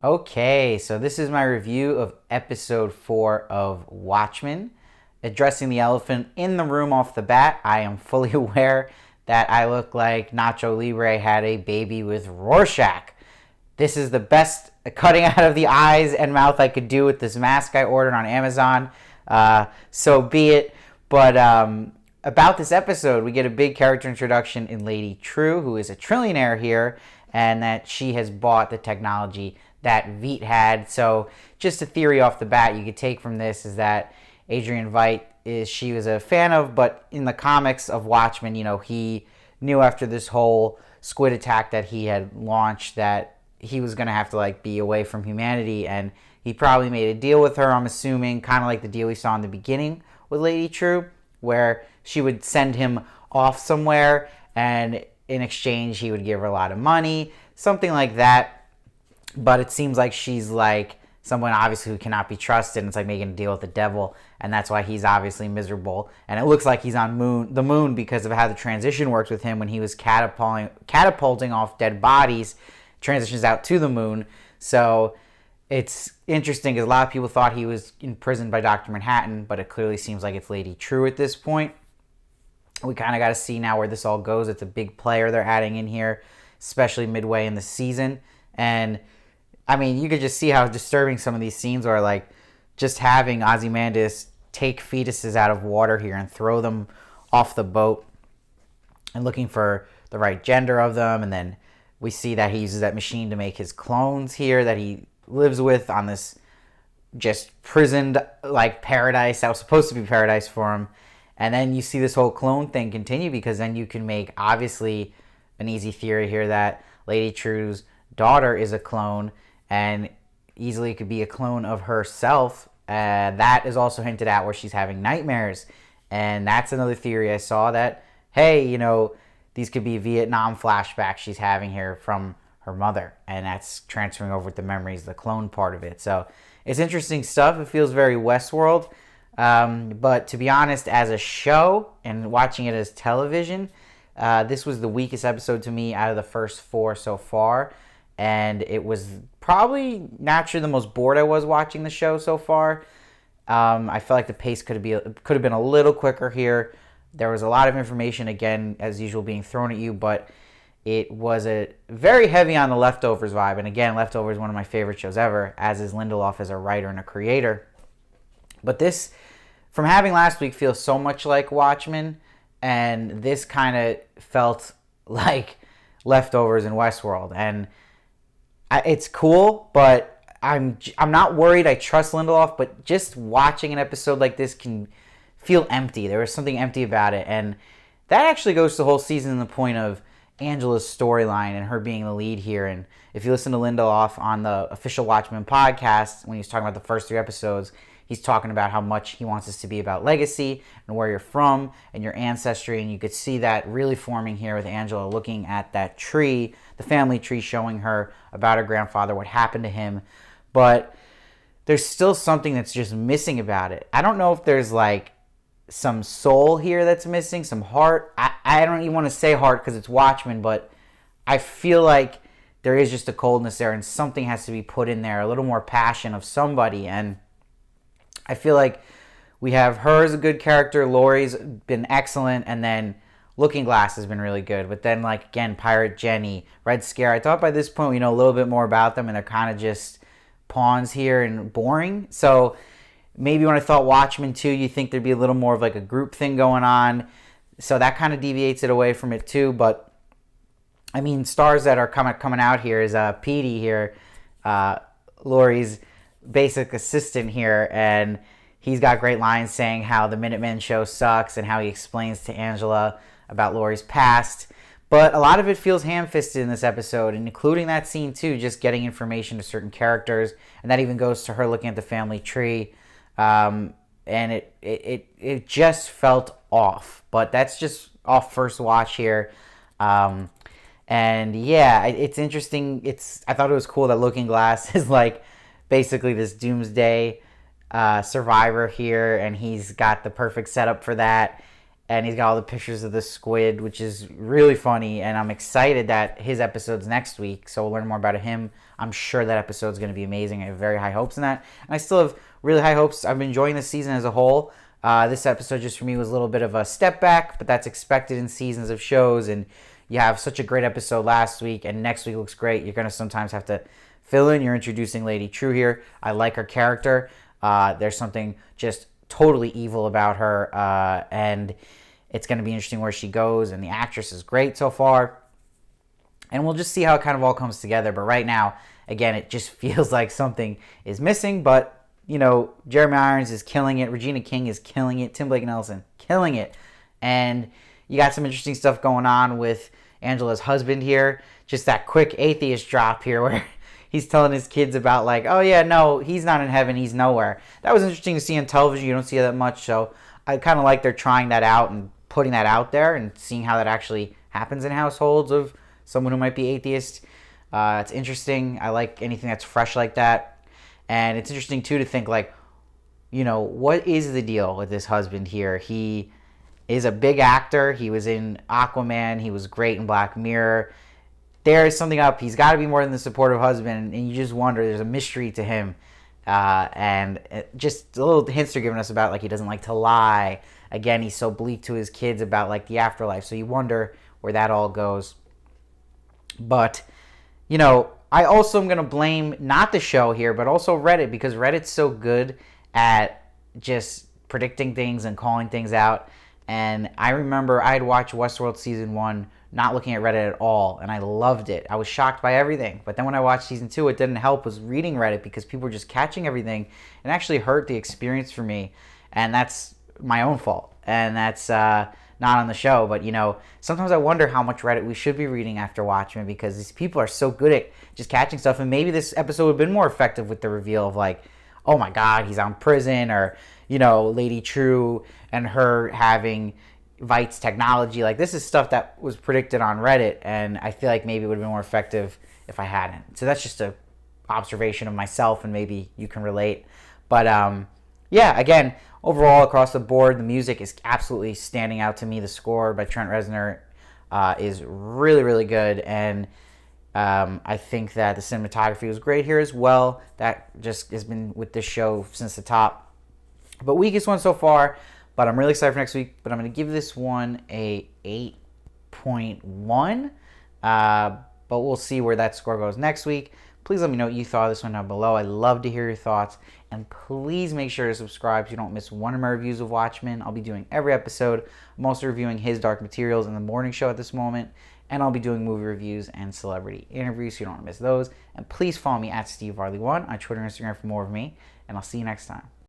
Okay, so this is my review of episode 4 of Watchmen. Addressing the elephant in the room off the bat, I am fully aware that I look like Nacho Libre had a baby with Rorschach. This is the best cutting out of the eyes and mouth I could do with this mask I ordered on Amazon. So be it. But about this episode, we get a big character introduction in Lady Trieu, who is a trillionaire here, and that she has bought the technology that Veidt had. So just a theory off the bat you could take from this is that Adrian Veidt she was a fan of, but in the comics of Watchmen, he knew after this whole squid attack that he had launched that he was going to have to be away from humanity, and he probably made a deal with her, I'm assuming, kind of like the deal we saw in the beginning with Lady Trieu, where she would send him off somewhere and in exchange he would give her a lot of money, something like that. But it seems like she's someone obviously who cannot be trusted, and it's like making a deal with the devil, and that's why he's obviously miserable. And it looks like he's on the moon because of how the transition works with him when he was catapulting off dead bodies, transitions out to the moon. So it's interesting because a lot of people thought he was imprisoned by Dr. Manhattan, but it clearly seems like it's Lady Trieu at this point. We kind of got to see now where this all goes. It's a big player they're adding in here, especially midway in the season. And I mean, you could just see how disturbing some of these scenes are, just having Ozymandias take fetuses out of water here and throw them off the boat and looking for the right gender of them. And then we see that he uses that machine to make his clones here that he lives with on this just prisoned paradise that was supposed to be paradise for him. And then you see this whole clone thing continue because then you can make obviously an easy theory here that Lady Trieu's daughter is a clone and easily could be a clone of herself. That is also hinted at where she's having nightmares. And that's another theory I saw that, hey, these could be Vietnam flashbacks she's having here from her mother. And that's transferring over with the memories, the clone part of it. So it's interesting stuff. It feels very Westworld. But to be honest, as a show and watching it as television, this was the weakest episode to me out of the first 4 so far. And it was probably naturally the most bored I was watching the show so far. I felt like the pace could have been a little quicker here. There was a lot of information, again, as usual, being thrown at you, but it was a very heavy on the Leftovers vibe. And again, Leftovers is one of my favorite shows ever, as is Lindelof as a writer and a creator. But this, from having last week, feels so much like Watchmen, and this kind of felt like Leftovers in Westworld. And it's cool, but I'm not worried. I trust Lindelof, but just watching an episode like this can feel empty. There was something empty about it, and that actually goes to the whole season and the point of Angela's storyline and her being the lead here. And if you listen to Lindelof on the official Watchmen podcast, when he was talking about the first 3 episodes, he's talking about how much he wants this to be about legacy and where you're from and your ancestry. And you could see that really forming here with Angela looking at that tree, the family tree, showing her about her grandfather, what happened to him. But there's still something that's just missing about it. I don't know if there's some soul here that's missing, some heart. I don't even want to say heart because it's Watchmen, but I feel like there is just a coldness there and something has to be put in there, a little more passion of somebody. And I feel like we have her as a good character. Laurie's been excellent. And then Looking Glass has been really good. But then, again, Pirate Jenny, Red Scare. I thought by this point we know a little bit more about them. And they're kind of just pawns here and boring. So maybe when I thought Watchmen 2, you think there'd be a little more of a group thing going on. So that kind of deviates it away from it too. But, I mean, stars that are coming out here is Petey here, Laurie's basic assistant here, and he's got great lines saying how the Minutemen show sucks and how he explains to Angela about Laurie's past. But a lot of it feels ham-fisted in this episode, including that scene too, just getting information to certain characters, and that even goes to her looking at the family tree. And it just felt off, but that's just off first watch here. And yeah, it's interesting. I thought it was cool that Looking Glass is basically this doomsday survivor here, and he's got the perfect setup for that. And he's got all the pictures of the squid, which is really funny. And I'm excited that his episode's next week, so we'll learn more about him I'm sure that episode's going to be amazing. I have very high hopes in that. And I still have really high hopes. I've been enjoying this season as a whole. This episode just for me was a little bit of a step back, but that's expected in seasons of shows. And you have such a great episode last week, and next week looks great. You're going to sometimes have to fill in. You're introducing Lady Trieu here. I like her character. There's something just totally evil about her, and it's going to be interesting where she goes. And the actress is great so far. And we'll just see how it kind of all comes together. But right now, again, it just feels like something is missing. But, you know, Jeremy Irons is killing it. Regina King is killing it. Tim Blake Nelson, killing it. And you got some interesting stuff going on with Angela's husband here. Just that quick atheist drop here where he's telling his kids about like, oh yeah, no, he's not in heaven. He's nowhere. That was interesting to see on television. You don't see that much. So I kind of like they're trying that out and putting that out there and seeing how that actually happens in households of someone who might be atheist. It's interesting. I like anything that's fresh like that. And it's interesting, too, to think, like, you know, what is the deal with this husband here? He is a big actor. He was in Aquaman. He was great in Black Mirror. There is something up. He's got to be more than the supportive husband. And you just wonder, there's a mystery to him. And just a little hints they're giving us about, like, he doesn't like to lie. Again, he's so bleak to his kids about, like, the afterlife. So you wonder where that all goes. But, you know, I also am going to blame not the show here, but also Reddit, because Reddit's so good at just predicting things and calling things out. And I remember I had watched Westworld Season 1 not looking at Reddit at all, and I loved it. I was shocked by everything. But then when I watched Season 2, it didn't help was reading Reddit because people were just catching everything and actually hurt the experience for me. And that's my own fault. And that's not on the show, but, you know, sometimes I wonder how much Reddit we should be reading after Watchmen because these people are so good at just catching stuff, and maybe this episode would have been more effective with the reveal of, like, oh my God, he's on prison, or, you know, Lady Trieu and her having Vite's technology. Like, this is stuff that was predicted on Reddit, and I feel like maybe it would have been more effective if I hadn't. So that's just a observation of myself, and maybe you can relate. But, yeah, again, overall, across the board, the music is absolutely standing out to me. The score by Trent Reznor is really, really good. And I think that the cinematography was great here as well. That just has been with this show since the top. But weakest one so far. But I'm really excited for next week. But I'm going to give this one a 8.1. But we'll see where that score goes next week. Please let me know what you thought of this one down below. I'd love to hear your thoughts. And please make sure to subscribe so you don't miss one of my reviews of Watchmen. I'll be doing every episode. I'm also reviewing his Dark Materials in the morning show at this moment. And I'll be doing movie reviews and celebrity interviews so you don't want to miss those. And please follow me at SteveVarley1 on Twitter and Instagram for more of me. And I'll see you next time.